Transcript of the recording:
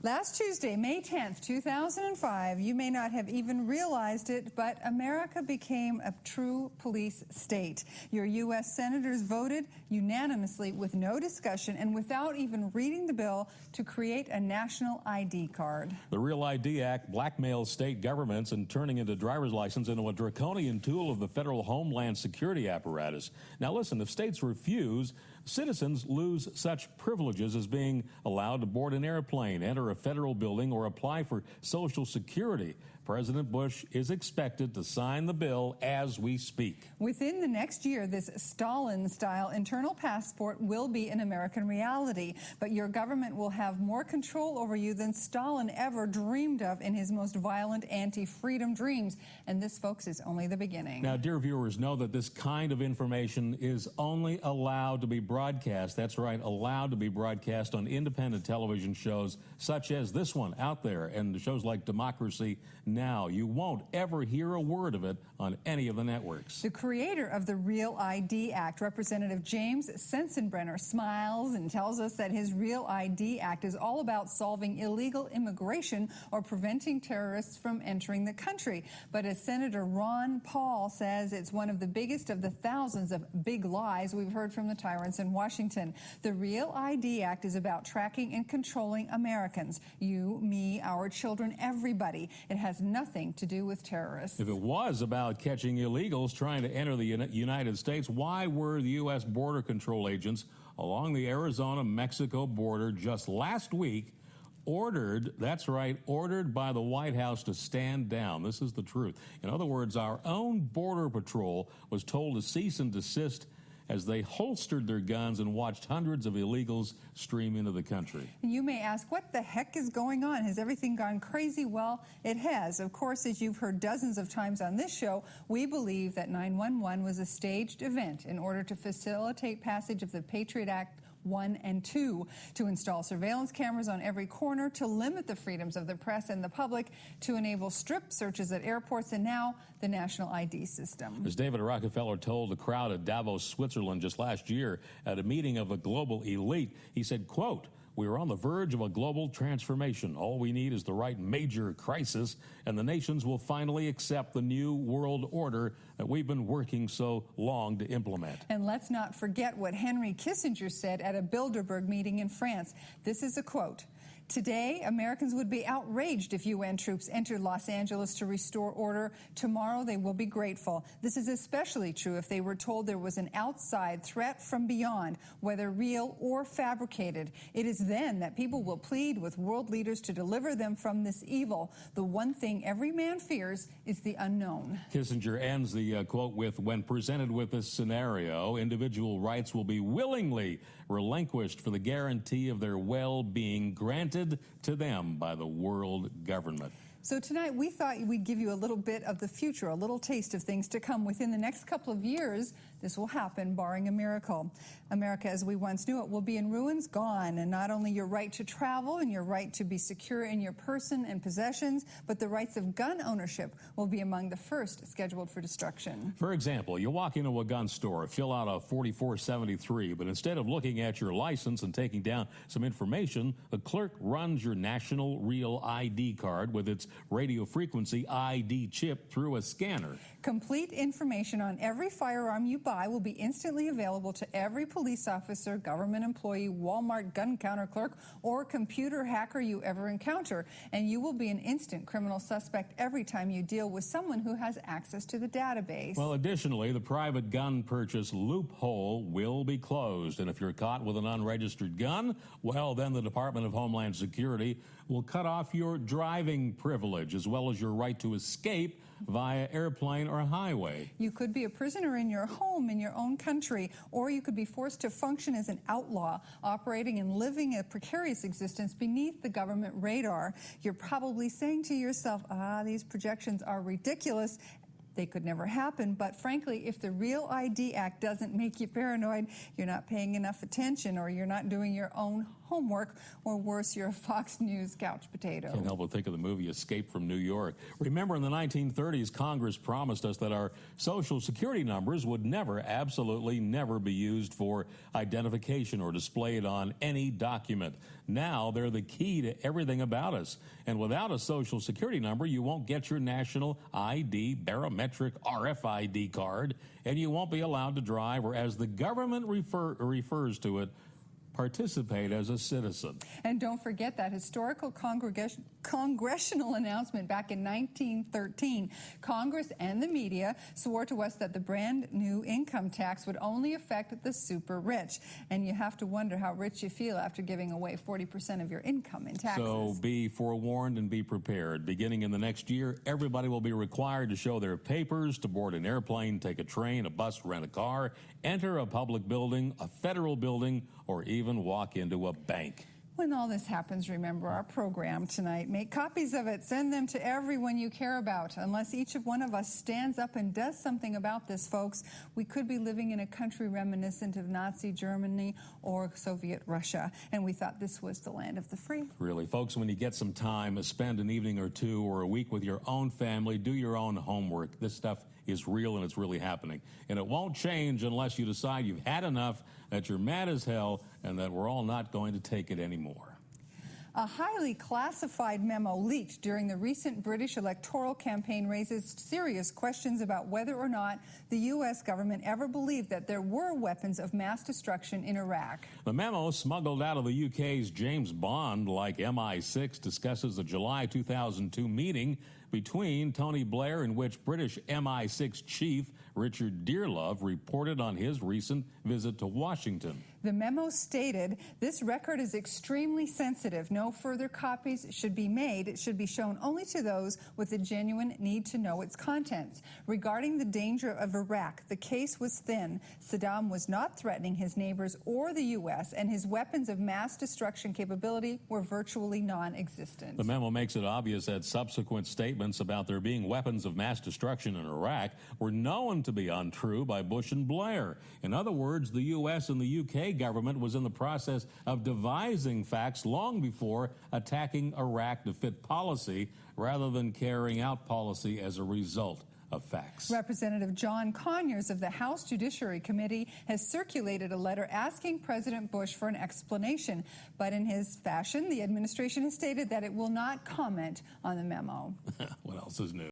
Last Tuesday, May 10th, 2005, you may not have even realized it, but America became a true police state. Your U.S. senators voted unanimously with no discussion and without even reading the bill to create a national ID card. The Real ID Act blackmails state governments and turning into driver's license into a draconian tool of the federal homeland security apparatus. Now listen, if states refuse, citizens lose such privileges as being allowed to board an airplane, enter a federal building, or apply for Social Security. President Bush is expected to sign the bill as we speak. Within the next year, this Stalin-style internal passport will be an American reality, but your government will have more control over you than Stalin ever dreamed of in his most violent anti-freedom dreams. And this, folks, is only the beginning. Now, dear viewers, know that this kind of information is only allowed to be broadcast. That's right, allowed to be broadcast on independent television shows such as this one out there and shows like Democracy Now. You won't ever hear a word of it on any of the networks. The creator of the Real ID Act, Representative James Sensenbrenner, smiles and tells us that his Real ID Act is all about solving illegal immigration or preventing terrorists from entering the country. But as Senator Ron Paul says, it's one of the biggest of the thousands of big lies we've heard from the tyrants in Washington. The Real ID Act is about tracking and controlling Americans. You, me, our children, everybody. It has nothing to do with terrorists. If it was about catching illegals trying to enter the United States, why were the U.S. Border Control agents along the Arizona-Mexico border just last week ordered, that's right, ordered by the White House to stand down? This is the truth. In other words, our own Border Patrol was told to cease and desist as they holstered their guns and watched hundreds of illegals stream into the country. You may ask, what the heck is going on? Has everything gone crazy? Well, it has. Of course, as you've heard dozens of times on this show, we believe that 911 was a staged event in order to facilitate passage of the Patriot Act 1 and 2, to install surveillance cameras on every corner, to limit the freedoms of the press and the public, to enable strip searches at airports, and now the national ID system. As David Rockefeller told a crowd at Davos, Switzerland just last year at a meeting of a global elite, he said, quote, "We are on the verge of a global transformation. All we need is the right major crisis, and the nations will finally accept the new world order that we've been working so long to implement." And let's not forget what Henry Kissinger said at a Bilderberg meeting in France. This is a quote. "Today, Americans would be outraged if UN troops entered Los Angeles to restore order. Tomorrow, they will be grateful. This is especially true if they were told there was an outside threat from beyond, whether real or fabricated. It is then that people will plead with world leaders to deliver them from this evil. The one thing every man fears is the unknown." Kissinger ends the quote with, "When presented with this scenario, individual rights will be willingly relinquished for the guarantee of their well-being granted to them by the world government." So tonight we thought we'd give you a little bit of the future, a little taste of things to come. Within the next couple of years, this will happen, barring a miracle. America, as we once knew it, will be in ruins, gone. And not only your right to travel and your right to be secure in your person and possessions, but the rights of gun ownership will be among the first scheduled for destruction. For example, you walk into a gun store, fill out a 4473, but instead of looking at your license and taking down some information, the clerk runs your National Real ID card with its radio frequency ID chip through a scanner. Complete information on every firearm you buy will be instantly available to every police officer, government employee, Walmart gun counter clerk, or computer hacker you ever encounter. And you will be an instant criminal suspect every time you deal with someone who has access to the database. Well, additionally, the private gun purchase loophole will be closed. And if you're caught with an unregistered gun, well, then the Department of Homeland Security will cut off your driving privilege as well as your right to escape via airplane or highway. You could be a prisoner in your home, in your own country, or you could be forced to function as an outlaw, operating and living a precarious existence beneath the government radar. You're probably saying to yourself, these projections are ridiculous. They could never happen, but frankly, if the Real ID Act doesn't make you paranoid, you're not paying enough attention or you're not doing your own homework, or worse, you're a Fox News couch potato. Can't help but think of the movie Escape from New York. Remember, in the 1930s, Congress promised us that our Social Security numbers would never, absolutely never be used for identification or displayed on any document. Now they're the key to everything about us. And without a Social Security number, you won't get your national ID, barometric RFID card, and you won't be allowed to drive, or as the government refers to it, participate as a citizen. And don't forget that historical congressional announcement back in 1913. Congress and the media swore to us that the brand new income tax would only affect the super rich. And you have to wonder how rich you feel after giving away 40% of your income in taxes. So be forewarned and be prepared. Beginning in the next year, everybody will be required to show their papers to board an airplane, take a train, a bus, rent a car, enter a public building, a federal building, or even walk into a bank. When all this happens, remember our program tonight. Make copies of it. Send them to everyone you care about. Unless each of one of us stands up and does something about this, folks, we could be living in a country reminiscent of Nazi Germany or Soviet Russia. And we thought this was the land of the free. Really, folks, when you get some time, spend an evening or two or a week with your own family, do your own homework. This stuff is real and it's really happening. And it won't change unless you decide you've had enough, that you're mad as hell, and that we're all not going to take it anymore. A highly classified memo leaked during the recent British electoral campaign raises serious questions about whether or not the U.S. government ever believed that there were weapons of mass destruction in Iraq. The memo, smuggled out of the UK's James Bond-like MI6, discusses the July 2002 meeting between Tony Blair, in which British MI6 chief Richard Dearlove reported on his recent visit to Washington. The memo stated, "This record is extremely sensitive. No further copies should be made. It should be shown only to those with a genuine need to know its contents. Regarding the danger of Iraq, the case was thin. Saddam was not threatening his neighbors or the U.S., and his weapons of mass destruction capability were virtually non-existent." The memo makes it obvious that subsequent statements about there being weapons of mass destruction in Iraq were known to be untrue by Bush and Blair. In other words, the U.S. and the U.K. government was in the process of devising facts long before attacking Iraq to fit policy rather than carrying out policy as a result of facts. Representative John Conyers of the House Judiciary Committee has circulated a letter asking President Bush for an explanation. But in his fashion, the administration has stated that it will not comment on the memo. What else is new?